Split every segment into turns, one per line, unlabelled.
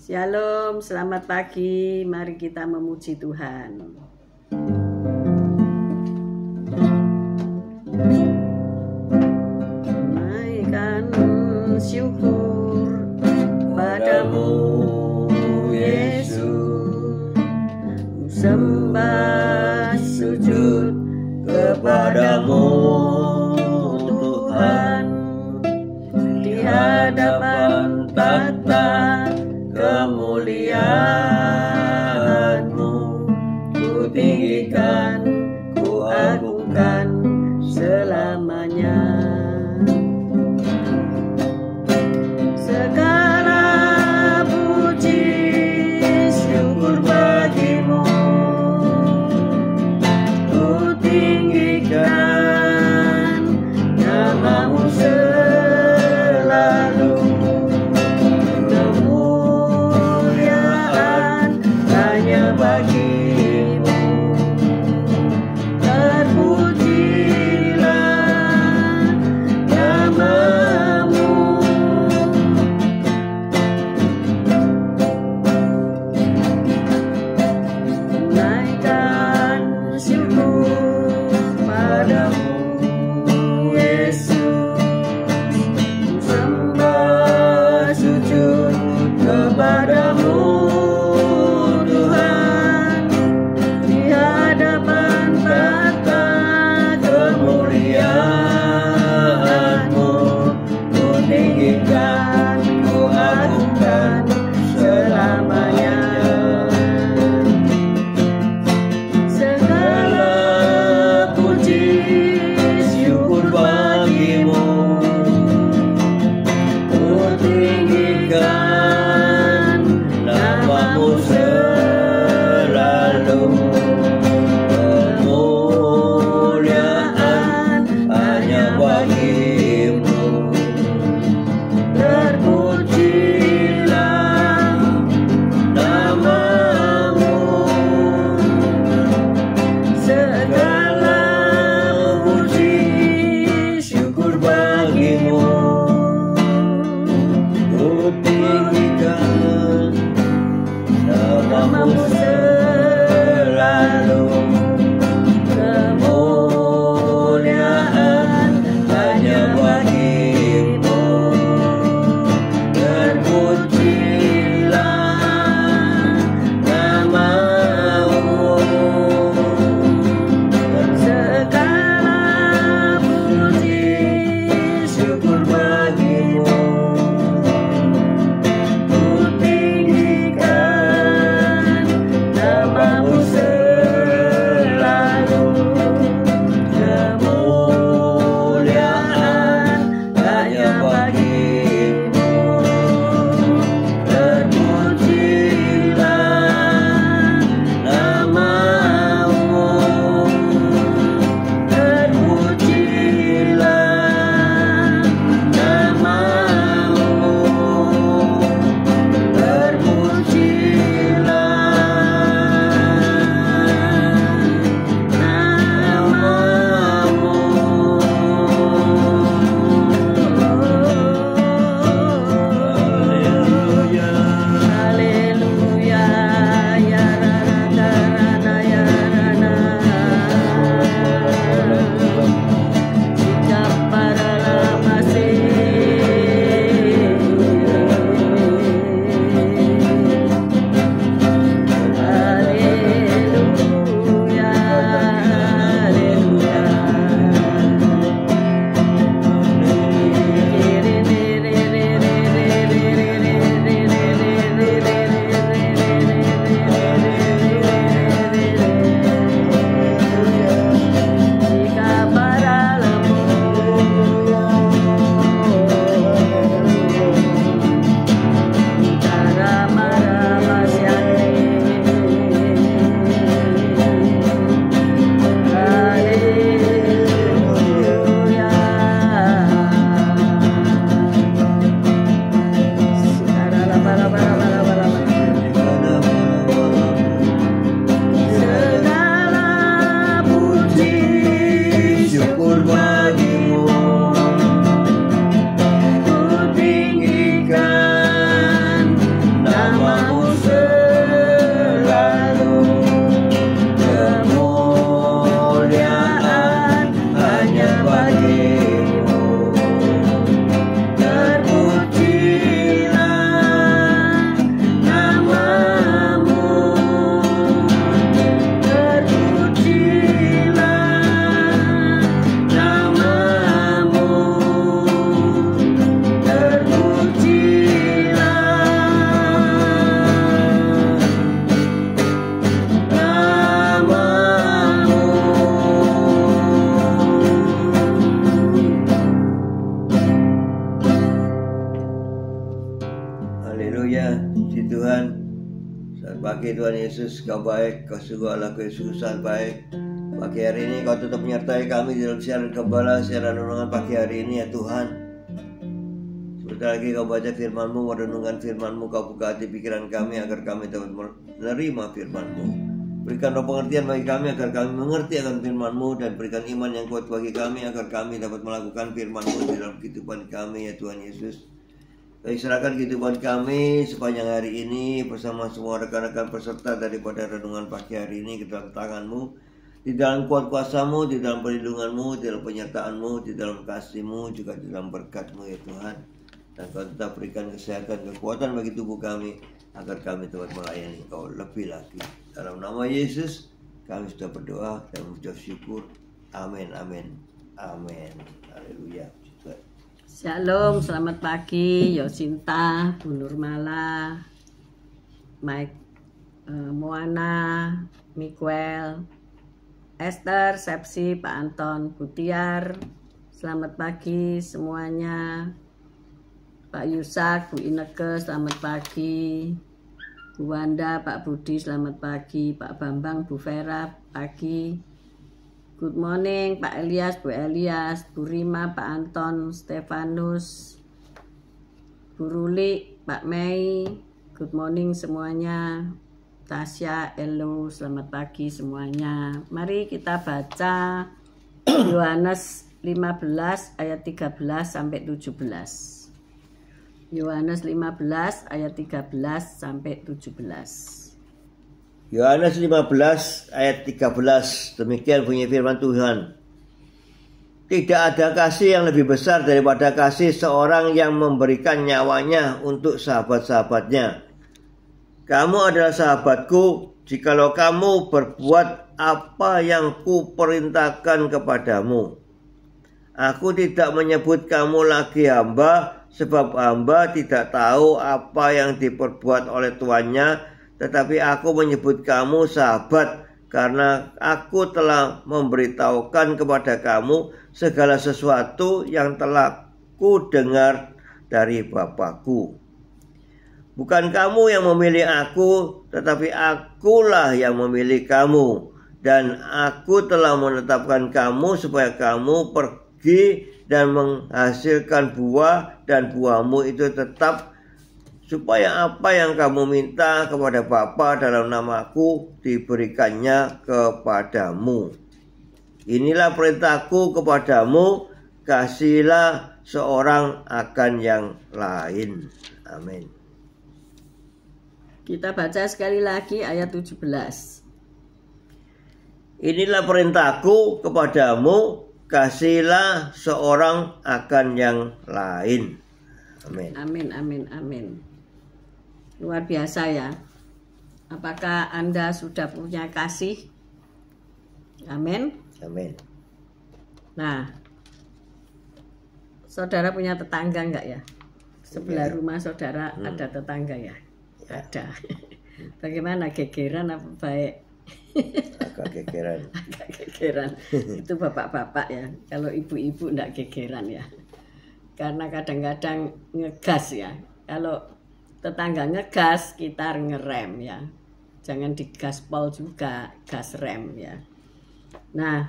Shalom, selamat pagi. Mari kita memuji Tuhan. Naikkan syukur padamu, Yesus. Sembah sujud kepadamu, Tuhan. Di hadapan tahta kemuliaan-Mu, ku tinggikan, ku agungkan selamanya. Segala puji syukur bagimu, ku tinggikan nama-Mu selalu. Kemuliaan hanya bagimu, terpujilah nama-Mu. Naikkan syukur padamu, Yesus. Sembah sujud kepadamu, Tuhan. Di hadapan tahta kemuliaan-Mu, ku tinggikan, ku agungkan selamanya. Segala puji syukur bagimu, ku tinggikan nama-Mu selalu. Kemuliaan hanya bagimu, terpujilah nama-Mu. Segala puji syukur bagimu, ku tinggikan
Haleluya, puji Tuhan. Selamat pagi Tuhan Yesus, Kau baik, Kau sungguh Allah Yesus baik. Pagi hari ini Kau tetap menyertai kami di dalam siaran gembala, siaran renungan pagi hari ini ya Tuhan. Sebentar lagi Kau baca firman-Mu, merenungkan firman-Mu, Kau buka hati pikiran kami agar kami dapat menerima firman-Mu. Berikan roh pengertian bagi kami agar kami mengerti akan firman-Mu, dan berikan iman yang kuat bagi kami agar kami dapat melakukan firman-Mu di dalam kehidupan kami ya Tuhan Yesus. Kami serahkan kehidupan kami sepanjang hari ini bersama semua rekan-rekan peserta daripada renungan pagi hari ini ke dalam tangan-Mu, di dalam kuat kuasa-Mu, di dalam perlindungan-Mu, di dalam penyertaan-Mu, di dalam kasih-Mu, juga di dalam berkat-Mu ya Tuhan. Dan Kau tetap berikan kesehatan, kekuatan bagi tubuh kami agar kami dapat melayani Kau lebih lagi. Dalam nama Yesus kami sudah berdoa dan mengucap syukur. Amin, amin, amin. Haleluya.
Shalom, selamat pagi Yosinta, Bu Nurmala, Mike, Moana, Miguel, Esther, Sepsi, Pak Anton, Butiar. Selamat pagi semuanya. Pak Yusak, Bu Ineke, selamat pagi. Bu Wanda, Pak Budi, selamat pagi. Pak Bambang, Bu Vera, pagi. Good morning Pak Elias, Bu Elias, Bu Rima, Pak Anton, Stefanus, Bu Ruli, Pak Mei. Good morning semuanya. Tasya, hello, selamat pagi semuanya. Mari kita baca Yohanes 15 ayat 13 sampai 17. Yohanes 15 ayat 13 sampai 17.
Yohanes 15 ayat 13, demikian bunyi firman Tuhan. Tidak ada kasih yang lebih besar daripada kasih seorang yang memberikan nyawanya untuk sahabat-sahabatnya. Kamu adalah sahabatku jikalau kamu berbuat apa yang kuperintahkan kepadamu. Aku tidak menyebut kamu lagi hamba, sebab hamba tidak tahu apa yang diperbuat oleh tuannya, tetapi aku menyebut kamu sahabat, karena aku telah memberitahukan kepada kamu segala sesuatu yang telah ku dengar dari Bapa-Ku. Bukan kamu yang memilih aku, tetapi akulah yang memilih kamu. Dan aku telah menetapkan kamu supaya kamu pergi dan menghasilkan buah, dan buahmu itu tetap, supaya apa yang kamu minta kepada Bapa dalam namaku diberikannya kepadamu. Inilah perintahku kepadamu, kasihilah seorang akan yang lain. Amin.
Kita baca sekali lagi ayat 17.
Inilah perintahku kepadamu, kasihilah seorang akan yang lain. Amin.
Amin, amin, amin. Luar biasa ya. Apakah Anda sudah punya kasih? Amin.
Amin.
Nah, saudara punya tetangga enggak ya? Sebelah rumah saudara ada tetangga ya? Ada. Bagaimana, gegeran apa baik?
Agak gegeran.
Agak gegeran. Itu bapak-bapak ya. Kalau ibu-ibu enggak gegeran ya. Karena kadang-kadang ngegas ya. Kalau tetangga ngegas, kita ngerem ya. Jangan digaspol juga, gas rem ya. Nah,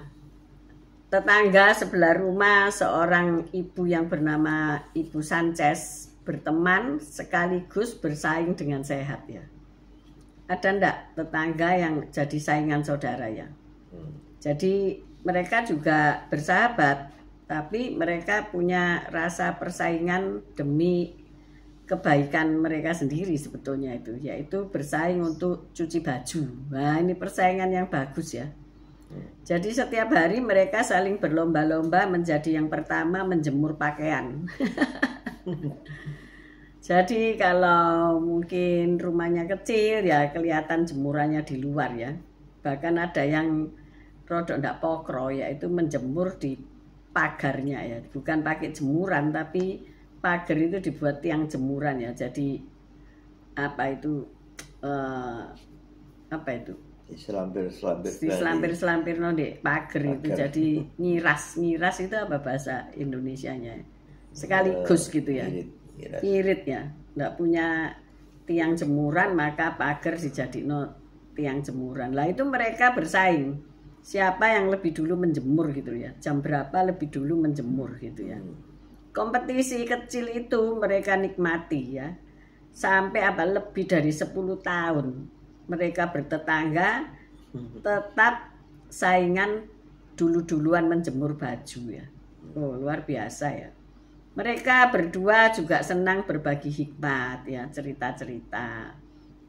tetangga sebelah rumah seorang ibu yang bernama Ibu Sanchez berteman sekaligus bersaing dengan sehat ya. Ada enggak tetangga yang jadi saingan saudara ya? Jadi mereka juga bersahabat, tapi mereka punya rasa persaingan demi kebaikan mereka sendiri sebetulnya itu, yaitu bersaing untuk cuci baju. Nah, ini persaingan yang bagus ya. Jadi setiap hari mereka saling berlomba-lomba menjadi yang pertama menjemur pakaian. Jadi kalau mungkin rumahnya kecil ya kelihatan jemurannya di luar ya. Bahkan ada yang rodok ndak pokro, yaitu menjemur di pagarnya ya. Bukan pakai jemuran tapi pagar itu dibuat tiang jemuran ya. Jadi apa itu selampir nonde pagar itu. Jadi nyiras itu apa bahasa Indonesianya? Sekaligus gitu ya. Irit ya. nggak punya tiang jemuran, maka pagar dijadikan tiang jemuran. Lah itu mereka bersaing. Siapa yang lebih dulu menjemur gitu ya. Jam berapa lebih dulu menjemur gitu ya. Kompetisi kecil itu mereka nikmati ya. Sampai lebih dari 10 tahun. Mereka bertetangga tetap saingan dulu-duluan menjemur baju ya. Oh, luar biasa ya. Mereka berdua juga senang berbagi hikmat ya, cerita-cerita.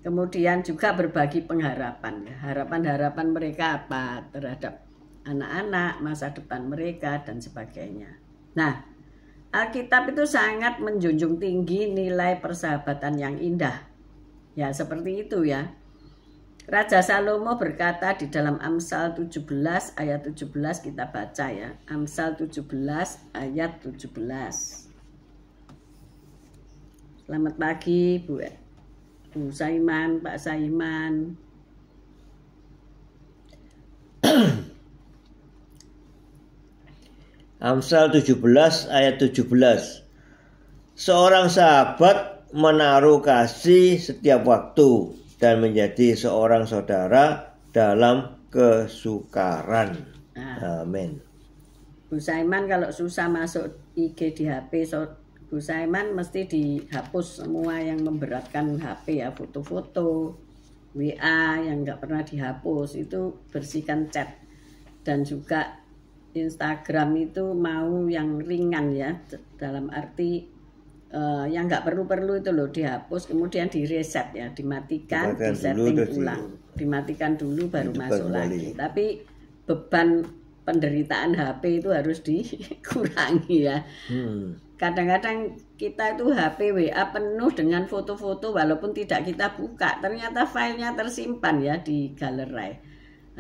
Kemudian juga berbagi pengharapan ya. Harapan-harapan mereka apa terhadap anak-anak, masa depan mereka dan sebagainya. Nah, Alkitab itu sangat menjunjung tinggi nilai persahabatan yang indah. Ya, seperti itu ya. Raja Salomo berkata di dalam Amsal 17 ayat 17 kita baca ya. Amsal 17 ayat 17. Selamat pagi Bu Saiman, Pak Saiman.
Amsal 17 ayat 17. Seorang sahabat menaruh kasih setiap waktu dan menjadi seorang saudara dalam kesukaran. Amin.
Bu Saiman kalau susah masuk IG di HP, Bu Saiman mesti dihapus semua yang memberatkan HP ya, foto-foto, WA yang nggak pernah dihapus itu bersihkan chat, dan juga Instagram itu mau yang ringan ya, dalam arti yang nggak perlu-perlu itu loh dihapus, kemudian direset ya, dimatikan, disetting ulang, dimatikan dulu baru masuk lagi. Tapi beban penderitaan HP itu harus dikurangi ya. Kadang-kadang kita itu HP WA penuh dengan foto-foto walaupun tidak kita buka, ternyata filenya tersimpan ya di galeri.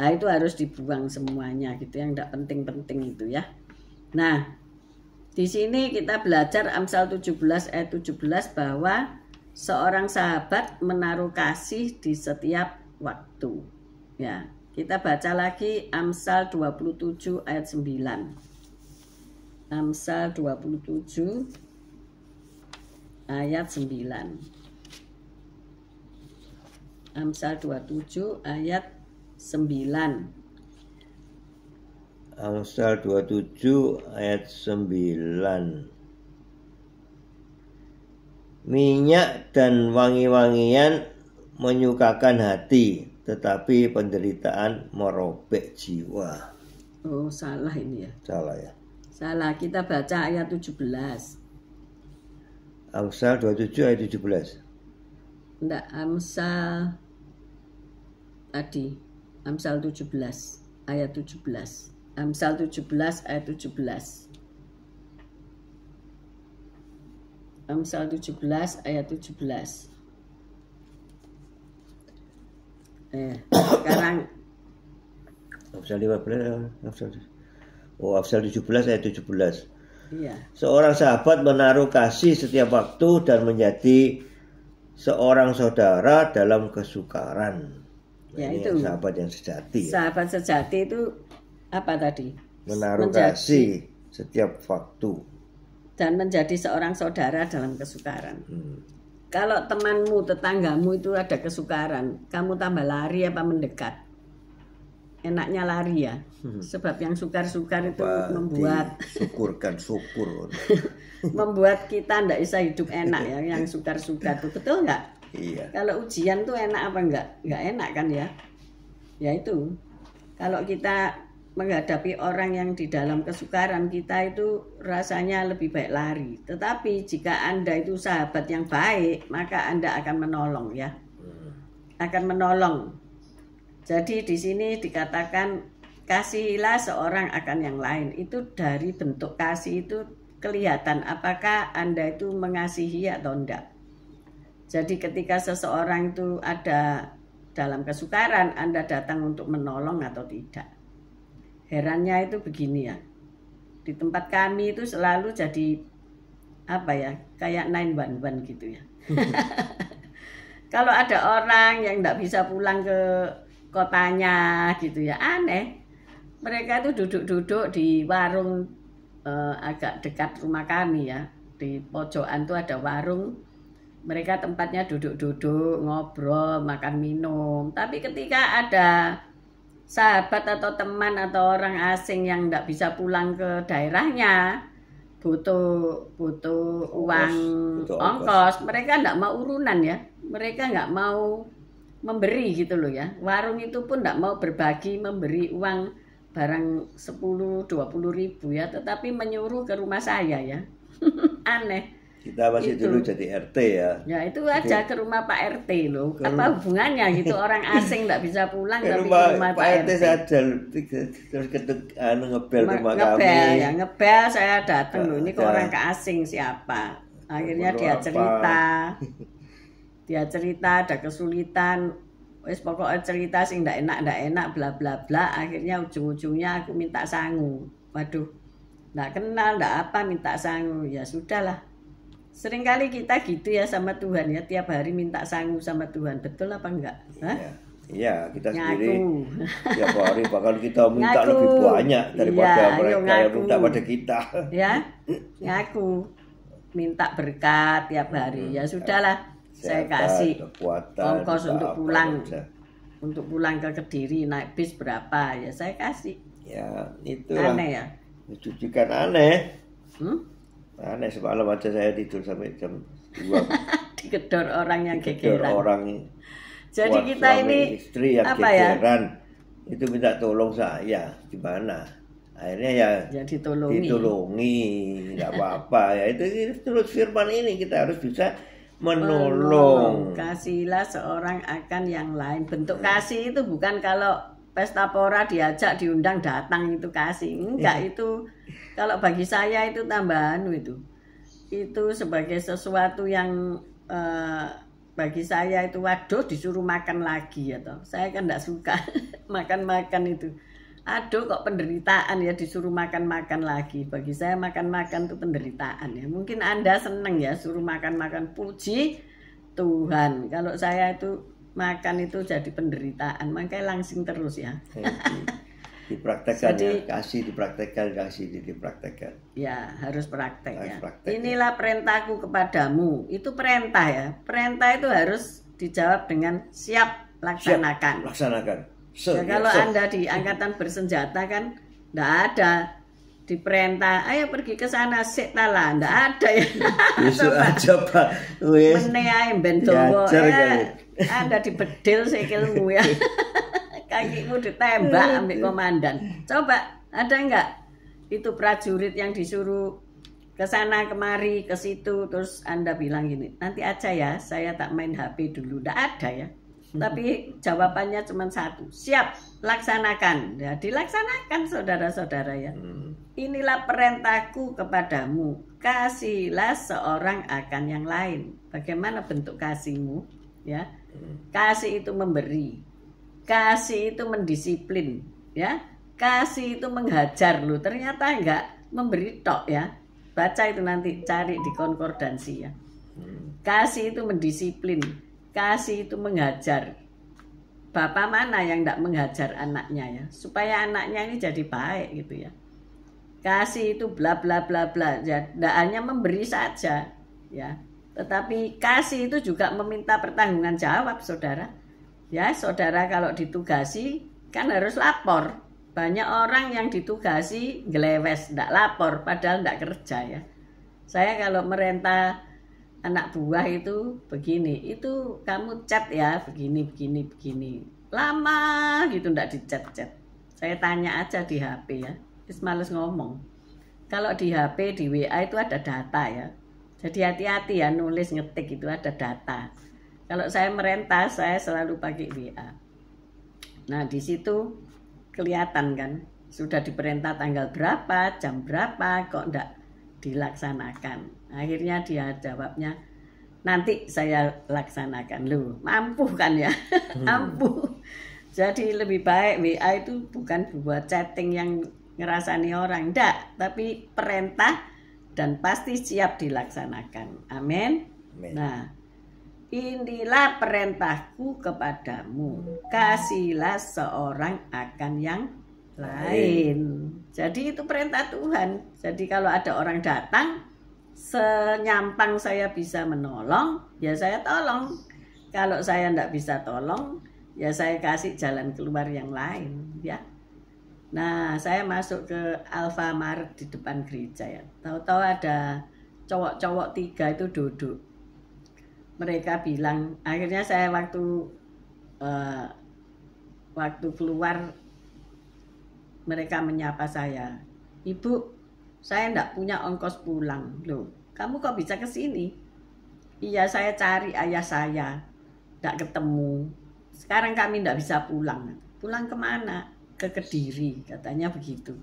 Nah itu harus dibuang semuanya gitu, yang tidak penting-penting itu ya. Nah di sini kita belajar Amsal 17 ayat 17 bahwa seorang sahabat menaruh kasih di setiap waktu. Ya, kita baca lagi Amsal 27 ayat 9. Amsal 27 ayat 9. Amsal 27 ayat 9.
Amsal 27 ayat 9. Minyak dan wangi-wangian menyukakan hati, tetapi penderitaan merobek jiwa.
Oh, salah ini ya.
Salah ya.
Salah, kita baca ayat 17.
Amsal 27 ayat 17.
Enggak, Amsal tadi. Amsal 17 ayat 17. Amsal 17 ayat 17. Amsal 17 ayat 17. Sekarang
Amsal 15. Amsal 17 ayat 17.
Iya.
Seorang sahabat menaruh kasih setiap waktu dan menjadi seorang saudara dalam kesukaran.
Ya,
ini
itu
sahabat yang sejati.
Sahabat sejati itu apa tadi?
Menaruh kasih setiap waktu
dan menjadi seorang saudara dalam kesukaran. Kalau temanmu, tetanggamu itu ada kesukaran, kamu tambah lari apa mendekat? Enaknya lari ya. Sebab yang sukar-sukar itu membuat
syukur
membuat kita tidak bisa hidup enak ya. Yang sukar-sukar itu betul nggak?
Iya.
Kalau ujian tuh enak apa enggak? Enggak enak kan ya? Ya itu. Kalau kita menghadapi orang yang di dalam kesukaran, kita itu rasanya lebih baik lari. Tetapi jika Anda itu sahabat yang baik, maka Anda akan menolong ya. Akan menolong. Jadi di sini dikatakan kasihilah seorang akan yang lain. Itu dari bentuk kasih itu kelihatan apakah Anda itu mengasihi atau enggak. Jadi ketika seseorang itu ada dalam kesukaran, Anda datang untuk menolong atau tidak. Herannya itu begini ya, di tempat kami itu selalu jadi apa ya, kayak 911 gitu ya. Kalau ada orang yang tidak bisa pulang ke kotanya gitu ya, aneh. Mereka itu duduk-duduk di warung agak dekat rumah kami ya, di pojokan tuh ada warung Mereka tempatnya duduk-duduk, ngobrol, makan minum. Tapi ketika ada sahabat atau teman atau orang asing yang tidak bisa pulang ke daerahnya, butuh uang ongkos, mereka tidak mau urunan ya. Mereka nggak mau memberi gitu loh ya. Warung itu pun tidak mau berbagi, memberi uang barang 10-20 ribu ya, tetapi menyuruh ke rumah saya ya. Aneh.
Kita masih
Itu.
dulu jadi RT ya.
Ya itu aja ke rumah Pak RT loh. Apa hubungannya gitu, orang asing nggak bisa pulang
Ke
tapi
rumah
ke rumah
Pak RT saja terus ketuk ngebel rumah
ngebel
kami.
ya, ngebel saya datang loh. Ini kok
Ada.
orang ke asing siapa? Akhirnya
Perlu
dia
apa?
cerita. Dia cerita ada kesulitan. Wes pokoknya cerita sing ndak enak bla bla bla. Akhirnya ujung-ujungnya aku minta sangu. Waduh, ndak kenal ndak apa minta sangu. Ya sudahlah. Seringkali kita gitu ya sama Tuhan ya, tiap hari minta sangu sama Tuhan. Betul apa enggak? Hah?
Iya, kita
Ngaku.
sendiri tiap hari bahkan kita minta
Ngaku.
lebih banyak daripada
Iya, ayo
mereka yang
ngaku.
minta pada kita.
Ya, ngaku minta berkat tiap hari. Ya sudahlah, saya
Kesehatan,
kasih
kekuatan,
ongkos
minta
untuk
apa
pulang.
saja.
Untuk pulang ke Kediri naik bis berapa ya saya kasih.
Ya, itulah.
Aneh ya.
Mencucikan aneh.
Hmm?
Aneh, semalam aja saya tidur sampai jam 2.
Digedor orang yang
Digedor
gegeran.
orang.
Jadi
buat
kita
suami
ini
istri yang
apa ya?
gegeran. Itu minta tolong saya, gimana? Akhirnya ya
Jadi tolongi.
ditolongi, nggak apa-apa ya. Itu terus firman ini kita harus bisa menolong.
Kasihlah seorang akan yang lain. Bentuk kasih itu bukan kalau pesta pora diajak diundang datang itu kasih. Enggak, itu kalau bagi saya itu tambahan itu. Itu sebagai sesuatu yang bagi saya itu waduh disuruh makan lagi ya toh. Saya kan enggak suka makan-makan itu. Aduh kok penderitaan ya disuruh makan-makan lagi. Bagi saya makan-makan itu penderitaan ya. Mungkin Anda seneng ya suruh makan-makan, puji Tuhan. Kalau saya itu makan itu jadi penderitaan, makanya langsing terus ya.
Dipraktekkan
Jadi,
ya, kasih dipraktekkan.
Ya harus praktek
Harus
ya.
praktek,
Inilah perintahku kepadamu. Itu perintah ya. Perintah itu harus dijawab dengan siap laksanakan.
Laksanakan.
Ya, kalau Anda di angkatan bersenjata kan enggak ada diperintah, ayo pergi ke sana sik tala, enggak ada ya.
Besok aja Pak. Wes.
Mene ae ben dawa.
Diajar
Ya,
kamu.
Anda dibedil sikilmu ya. Kakimu ditembak ambil komandan. Coba ada enggak itu prajurit yang disuruh ke sana kemari ke situ terus Anda bilang gini, nanti aja ya, saya tak main HP dulu. Enggak ada ya. Tapi jawabannya cuma satu, siap laksanakan. Ya, dilaksanakan saudara-saudara ya. Inilah perintahku kepadamu, kasihlah seorang akan yang lain. Bagaimana bentuk kasihmu? Ya, kasih itu memberi, kasih itu mendisiplin, ya, kasih itu menghajar loh. Ternyata enggak memberi tok ya. Baca itu nanti cari di konkordansi ya. Kasih itu mendisiplin. Kasih itu mengajar. Bapak mana yang tidak mengajar anaknya ya, supaya anaknya ini jadi baik gitu ya. Kasih itu bla bla bla bla, ya, tidak hanya memberi saja ya, tetapi kasih itu juga meminta pertanggungan jawab saudara. Ya saudara kalau ditugasi kan harus lapor. Banyak orang yang ditugasi gelewes, tidak lapor, padahal tidak kerja ya. Saya kalau merintah anak buah itu begini, itu kamu chat ya begini. Lama gitu ndak dicet-cet. Saya tanya aja di HP ya, terus males ngomong. Kalau di HP, di WA itu ada data ya. Jadi hati-hati ya nulis ngetik itu ada data. Kalau saya merintah, saya selalu pakai WA. Nah di situ kelihatan kan, sudah diperintah tanggal berapa, jam berapa, kok ndak dilaksanakan. Akhirnya dia jawabnya, nanti saya laksanakan. Loh, mampu kan ya? Mampu. Jadi lebih baik WA itu bukan buat chatting yang ngerasani orang, enggak, tapi perintah dan pasti siap dilaksanakan. Amin. Nah, inilah perintahku kepadamu, kasihlah seorang akan yang lain. Jadi itu perintah Tuhan. Jadi kalau ada orang datang, senyampang saya bisa menolong, ya saya tolong. Kalau saya tidak bisa tolong, ya saya kasih jalan keluar yang lain, ya. Nah, saya masuk ke Alfamart di depan gereja ya. Tahu-tahu ada cowok-cowok 3 itu duduk. Mereka bilang, akhirnya saya waktu keluar, mereka menyapa saya, "Ibu, saya enggak punya ongkos pulang." "Loh, kamu kok bisa ke sini?" "Iya, saya cari ayah saya, enggak ketemu. Sekarang kami enggak bisa pulang." "Pulang kemana?" "Ke Kediri," katanya begitu.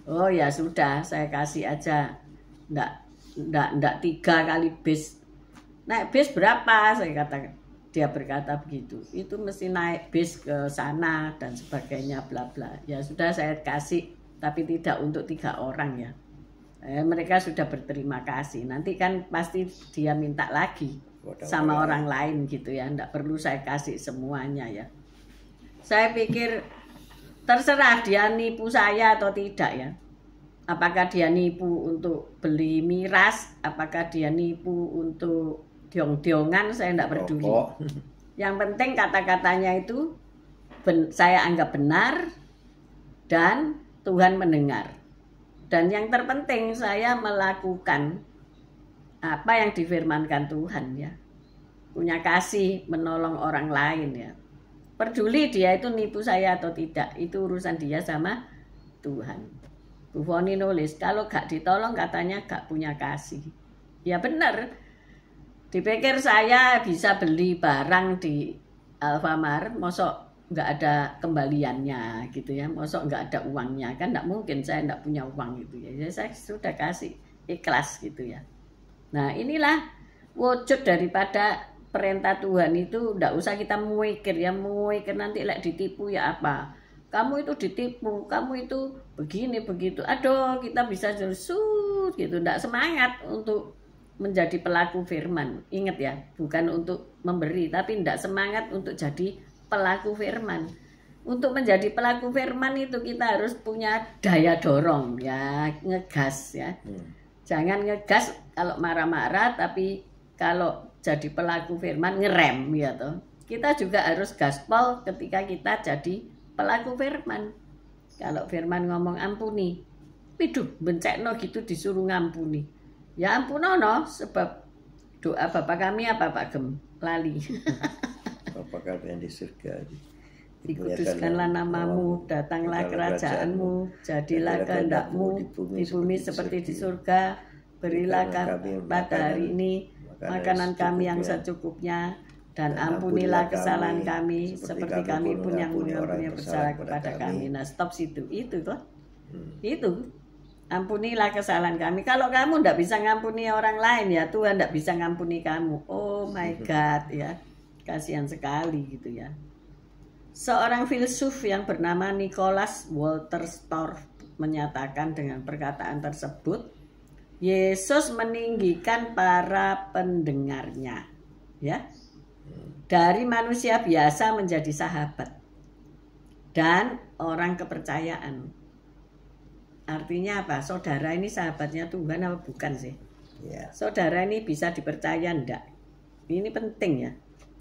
"Oh ya sudah, saya kasih aja. Enggak 3 kali bis." "Naik bis berapa?" Dia berkata begitu. "Itu mesti naik bis ke sana dan sebagainya bla bla." Ya sudah saya kasih, tapi tidak untuk 3 orang ya. Mereka sudah berterima kasih. Nanti kan pasti dia minta lagi sama orang lain gitu ya. Nggak perlu saya kasih semuanya ya. Saya pikir terserah dia nipu saya atau tidak ya. Apakah dia nipu untuk beli miras, apakah dia nipu untuk diong-diongan, saya tidak peduli. Yang penting kata-katanya itu saya anggap benar dan Tuhan mendengar. Dan yang terpenting saya melakukan apa yang difirmankan Tuhan ya. Punya kasih, menolong orang lain ya. Peduli dia itu nipu saya atau tidak, itu urusan dia sama Tuhan. Bu Foni nulis, kalau gak ditolong katanya gak punya kasih. Ya benar. Dipikir saya bisa beli barang di Alfamart, mosok nggak ada kembaliannya gitu ya, mosok nggak ada uangnya, kan nggak mungkin, saya nggak punya uang gitu ya. Ya saya sudah kasih ikhlas gitu ya. Nah inilah wujud daripada perintah Tuhan itu. Nggak usah kita mikir ya, mikir nanti lek ditipu ya apa. Kamu itu ditipu, kamu itu begini begitu. Aduh kita bisa jersut gitu, nggak semangat untuk menjadi pelaku firman. Ingat ya, bukan untuk memberi, tapi tidak semangat untuk jadi pelaku firman. Untuk menjadi pelaku firman itu kita harus punya daya dorong ya, ngegas ya. Jangan ngegas kalau marah-marah, tapi kalau jadi pelaku firman ngerem ya toh. Kita juga harus gaspol ketika kita jadi pelaku firman. Kalau firman ngomong ampuni, piduh bencekno gitu disuruh ngampuni. Ya ampunono, sebab doa Bapa kami apa Pak Gem? Lali.
Bapa kami yang di surga,
dikuduskanlah namamu, datanglah kerajaanmu, jadilah kehendakmu di bumi seperti di surga. Berilah kami pada hari ini makanan kami yang secukupnya, dan ampunilah kesalahan kami seperti kami pun yang mengampuni bersalah kepada kami. Nah stop situ, itu toh. Itu ampunilah kesalahan kami. Kalau kamu tidak bisa ngampuni orang lain ya, Tuhan tidak bisa ngampuni kamu. Oh my God ya, kasihan sekali gitu ya. Seorang filsuf yang bernama Nicholas Wolterstorff menyatakan dengan perkataan tersebut, Yesus meninggikan para pendengarnya ya, dari manusia biasa menjadi sahabat dan orang kepercayaan. Artinya apa? Saudara ini sahabatnya Tuhan apa bukan sih? Ya. Saudara ini bisa dipercaya enggak? Ini penting ya.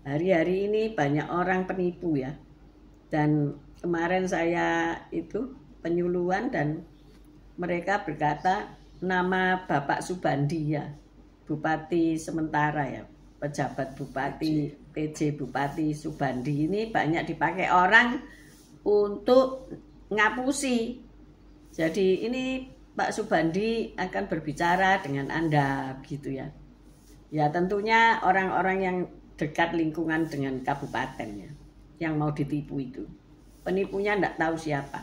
Hari-hari ini banyak orang penipu ya. Dan kemarin saya itu penyuluhan dan mereka berkata nama Bapak Subandi ya, Bupati sementara ya, pejabat Bupati, PJ Bupati Subandi ini banyak dipakai orang untuk ngapusi. Jadi ini Pak Subandi akan berbicara dengan Anda gitu ya. Ya tentunya orang-orang yang dekat lingkungan dengan kabupaten ya, yang mau ditipu itu. Penipunya enggak tahu siapa.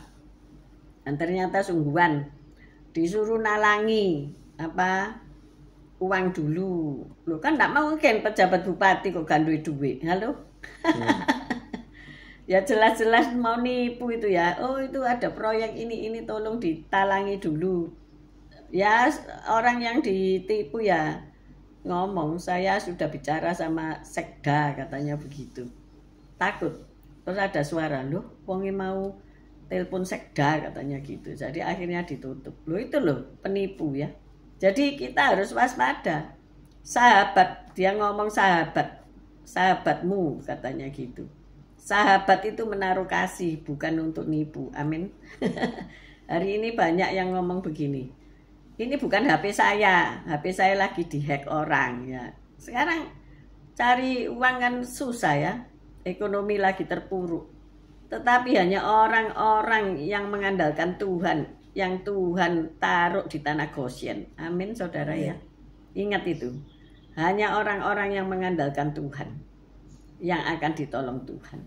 Dan ternyata sungguhan disuruh nalangi apa uang dulu. Loh kan enggak mungkin pejabat bupati kok gandui duit. Halo? Ya jelas-jelas mau nipu itu ya. Oh itu ada proyek ini tolong ditalangi dulu. Ya orang yang ditipu ya ngomong, saya sudah bicara sama sekda katanya begitu. Takut. Terus ada suara, loh wonge mau telepon sekda katanya gitu. Jadi akhirnya ditutup. Loh itu loh penipu ya. Jadi kita harus waspada. Sahabat, dia ngomong sahabat, sahabatmu katanya gitu. Sahabat itu menaruh kasih, bukan untuk nipu. Amin. Hari ini banyak yang ngomong begini. Ini bukan HP saya lagi dihack orang ya. Sekarang cari uang kan susah ya, ekonomi lagi terpuruk. Tetapi hanya orang-orang yang mengandalkan Tuhan, yang Tuhan taruh di tanah Goshen. Amin, saudara ya. Ingat itu. Hanya orang-orang yang mengandalkan Tuhan yang akan ditolong Tuhan.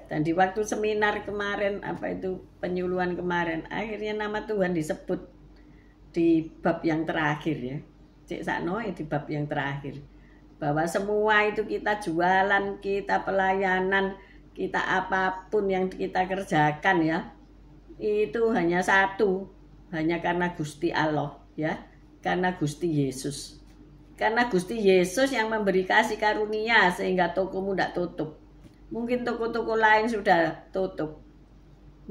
Dan di waktu seminar kemarin, penyuluhan kemarin, akhirnya nama Tuhan disebut di bab yang terakhir ya. Cik Sakno di bab yang terakhir. Bahwa semua itu kita jualan, kita pelayanan, kita apapun yang kita kerjakan ya, itu hanya satu, hanya karena Gusti Allah ya, karena Gusti Yesus. Karena Gusti Yesus yang memberi kasih karunia sehingga tokomu tidak tutup. Mungkin toko-toko lain sudah tutup.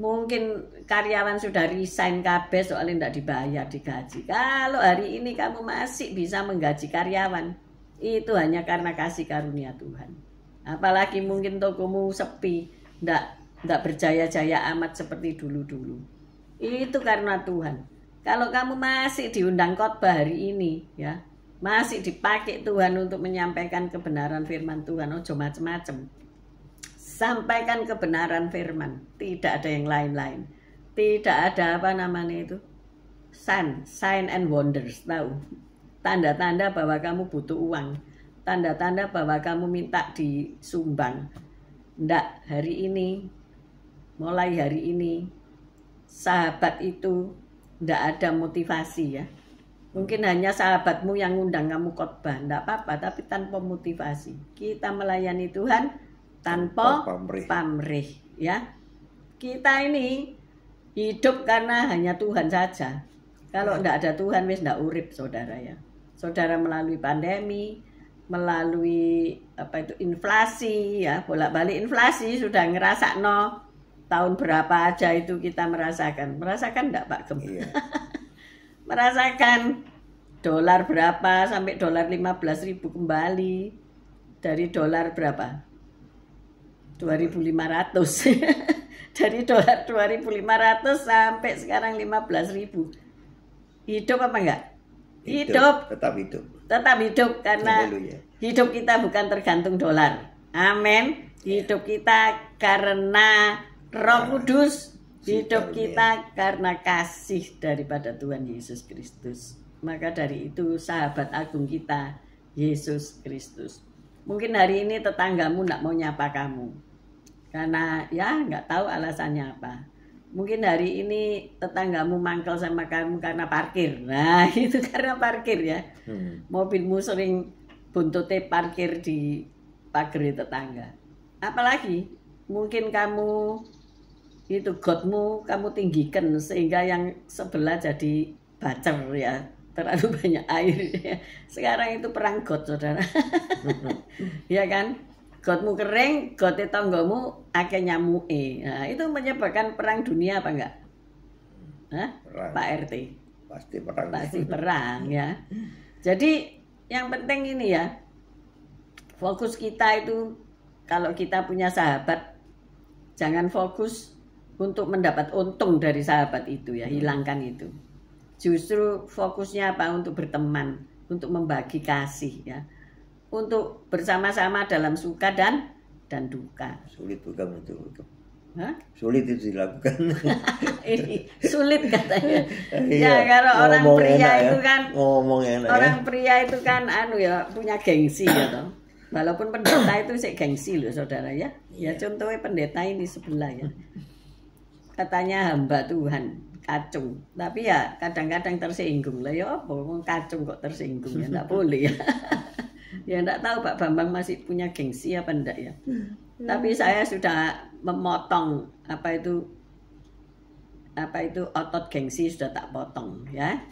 Mungkin karyawan sudah resign kabeh soalnya tidak dibayar, digaji. Kalau hari ini kamu masih bisa menggaji karyawan, itu hanya karena kasih karunia Tuhan. Apalagi mungkin tokomu sepi, tidak berjaya-jaya amat seperti dulu-dulu. Itu karena Tuhan. Kalau kamu masih diundang khotbah hari ini, ya, masih dipakai Tuhan untuk menyampaikan kebenaran firman Tuhan, ojo macem-macem. Sampaikan kebenaran firman, tidak ada yang lain-lain. Tidak ada sign and wonders, tahu? Tanda-tanda bahwa kamu butuh uang. Tanda-tanda bahwa kamu minta disumbang. Ndak, mulai hari ini, sahabat itu ndak ada motivasi ya. Mungkin hanya sahabatmu yang ngundang kamu khotbah, ndak apa-apa, tapi tanpa motivasi. Kita melayani Tuhan tanpa pamrih ya. Kita ini hidup karena hanya Tuhan saja. Kalau ndak ada Tuhan, wis ndak urip, saudara ya. Saudara melalui pandemi, melalui inflasi ya, bolak-balik inflasi sudah ngerasakno. Tahun berapa aja itu kita merasakan enggak Pak Gem? Iya. Merasakan dolar berapa sampai dolar 15.000 kembali, dari dolar berapa 2.500 dari dolar 2.500 sampai sekarang 15.000. Hidup apa enggak? Hidup. Tetap hidup karena hidup kita bukan tergantung dolar. Amin. Hidup kita karena Roh Kudus. Hidup kita karena kasih daripada Tuhan Yesus Kristus. Maka dari itu sahabat agung kita Yesus Kristus. Mungkin hari ini tetanggamu enggak mau nyapa kamu. Karena ya enggak tahu alasannya apa. Mungkin hari ini tetanggamu mangkel sama kamu karena parkir. Nah, itu karena parkir ya. Mobilmu sering buntutnya parkir di pagar tetangga. Apalagi mungkin kamu itu gotmu kamu tinggikan sehingga yang sebelah jadi bacer ya. Terlalu banyak air ya. Sekarang itu perang got, saudara. Ya kan? Gotmu kering, gote tanggamu akeh nyamuke. Nah, itu menyebabkan perang dunia apa enggak? Hah? Pak RT. Pasti perang ya. Jadi yang penting ini ya, fokus kita itu kalau kita punya sahabat, jangan fokus untuk mendapat untung dari sahabat itu ya, hilangkan itu. Justru fokusnya apa? Untuk berteman, untuk membagi kasih ya. Untuk bersama-sama dalam suka dan duka.
Sulit bukan itu.
Hah?
Sulit itu dilakukan.
Ini sulit katanya. Ya kalau orang pria itu kan
ngomong enak.
Orang pria itu kan punya gengsi ya toh. Walaupun pendeta itu sih gengsi loh, saudara ya. Ya contohnya pendeta ini sebelah ya. Katanya hamba Tuhan, kacung. Tapi ya kadang-kadang tersinggung lah ya, apa kacung kok tersinggung ya, enggak boleh ya. Ya enggak tahu Pak Bambang masih punya gengsi apa enggak ya. Tapi saya sudah memotong apa itu otot gengsi sudah tak potong ya.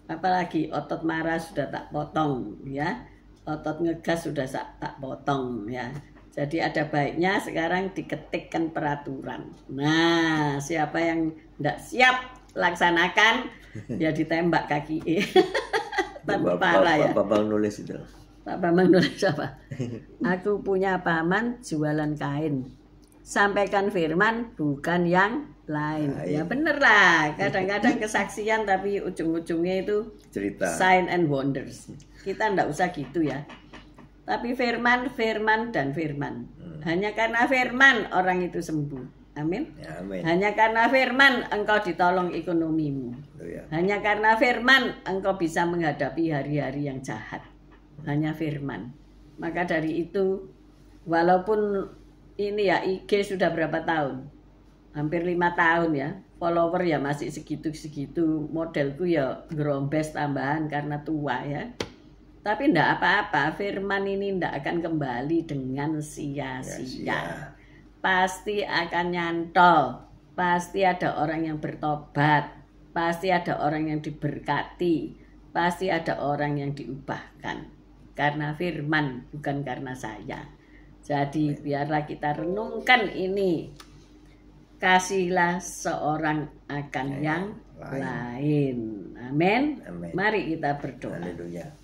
Apalagi otot marah sudah tak potong ya. Otot ngegas sudah tak potong ya. Jadi ada baiknya sekarang diketikkan peraturan. Nah, siapa yang enggak siap laksanakan ya ditembak kaki. tapi parah ya.
Pak Bambang nulis itu.
Pak Bambang nulis apa? Aku punya paman jualan kain. Sampaikan firman bukan yang lain. Ya bener lah. Kadang-kadang kesaksian tapi ujung-ujungnya itu
Cerita.
sign and wonders. Kita ndak usah gitu ya. Tapi firman, firman, dan firman. Hanya karena firman orang itu sembuh. Amin.
Ya, amin.
Hanya karena firman engkau ditolong ekonomimu.
Ya.
Hanya karena firman engkau bisa menghadapi hari-hari yang jahat. Hanya firman. Maka dari itu, walaupun ini ya IG sudah berapa tahun? Hampir 5 tahun ya. Follower ya masih segitu-segitu. Modelku ya gerombes tambahan karena tua ya. Tapi ndak apa-apa, firman ini ndak akan kembali dengan sia-sia. Pasti akan nyantol. Pasti ada orang yang bertobat. Pasti ada orang yang diberkati. Pasti ada orang yang diubahkan. Karena firman, bukan karena saya. Jadi biarlah kita renungkan ini. Kasihlah seorang akan yang lain. Amin. Mari kita berdoa.
Haleluya.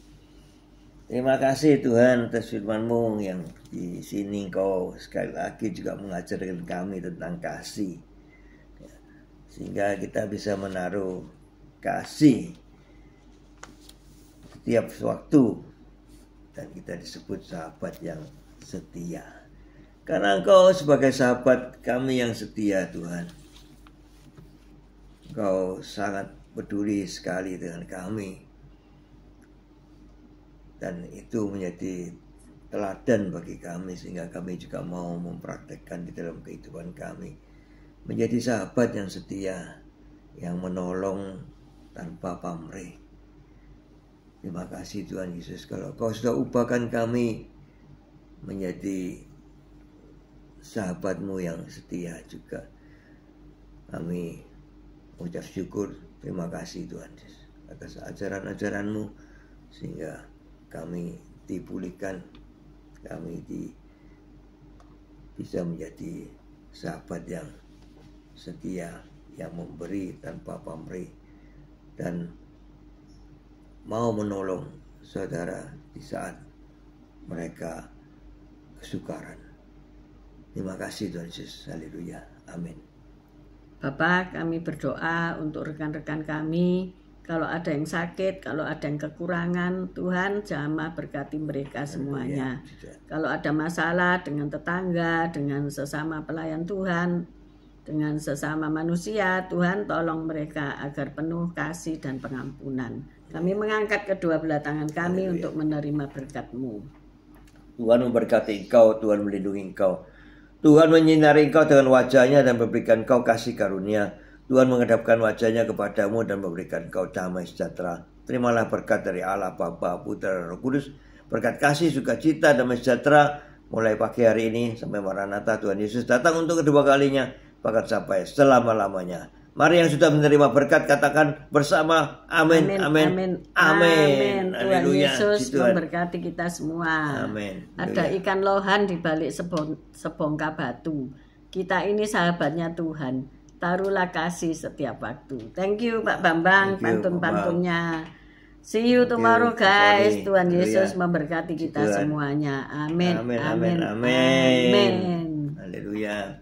Terima kasih Tuhan atas firman-Mu yang di sini Engkau sekali lagi juga mengajarkan kami tentang kasih. Sehingga kita bisa menaruh kasih setiap waktu. Dan kita disebut sahabat yang setia. Karena Engkau sebagai sahabat kami yang setia Tuhan. Engkau sangat peduli sekali dengan kami. Dan itu menjadi teladan bagi kami sehingga kami juga mau mempraktekkan di dalam kehidupan kami. Menjadi sahabat yang setia, yang menolong tanpa pamrih. Terima kasih Tuhan Yesus kalau Kau sudah ubahkan kami menjadi sahabat-Mu yang setia juga. Kami ucap syukur, terima kasih Tuhan Yesus atas ajaran-ajaran-Mu sehingga kami dipulihkan, kami bisa menjadi sahabat yang setia, yang memberi tanpa pamrih dan mau menolong saudara di saat mereka kesukaran. Terima kasih Tuhan Yesus. Haleluya. Amin.
Bapak, kami berdoa untuk rekan-rekan kami. Kalau ada yang sakit, kalau ada yang kekurangan, Tuhan jamah berkati mereka semuanya. Kalau ada masalah dengan tetangga, dengan sesama pelayan Tuhan, dengan sesama manusia, Tuhan tolong mereka agar penuh kasih dan pengampunan. Kami mengangkat kedua belah tangan kami untuk menerima berkat-Mu.
Tuhan memberkati engkau, Tuhan melindungi engkau. Tuhan menyinari engkau dengan wajahnya dan memberikan engkau kasih karunia. Tuhan menghadapkan wajahnya kepadamu dan memberikan engkau damai sejahtera. Terimalah berkat dari Allah Bapa, Putra, dan Roh Kudus. Berkat kasih, sukacita, damai sejahtera mulai pagi hari ini sampai Maranatha Tuhan Yesus datang untuk kedua kalinya, bahkan sampai selama-lamanya. Mari yang sudah menerima berkat katakan bersama amin, amin, amin, amin.
Tuhan Yesus memberkati kita semua.
Amin.
Ada ikan lohan di balik sebongkah batu. Kita ini sahabatnya Tuhan. Taruhlah kasih setiap waktu. Thank you Pak Bambang, pantun-pantunnya. See you tomorrow guys. Tuhan Yesus memberkati kita semuanya. Amin.
Amin. Amin. Amin. Haleluya.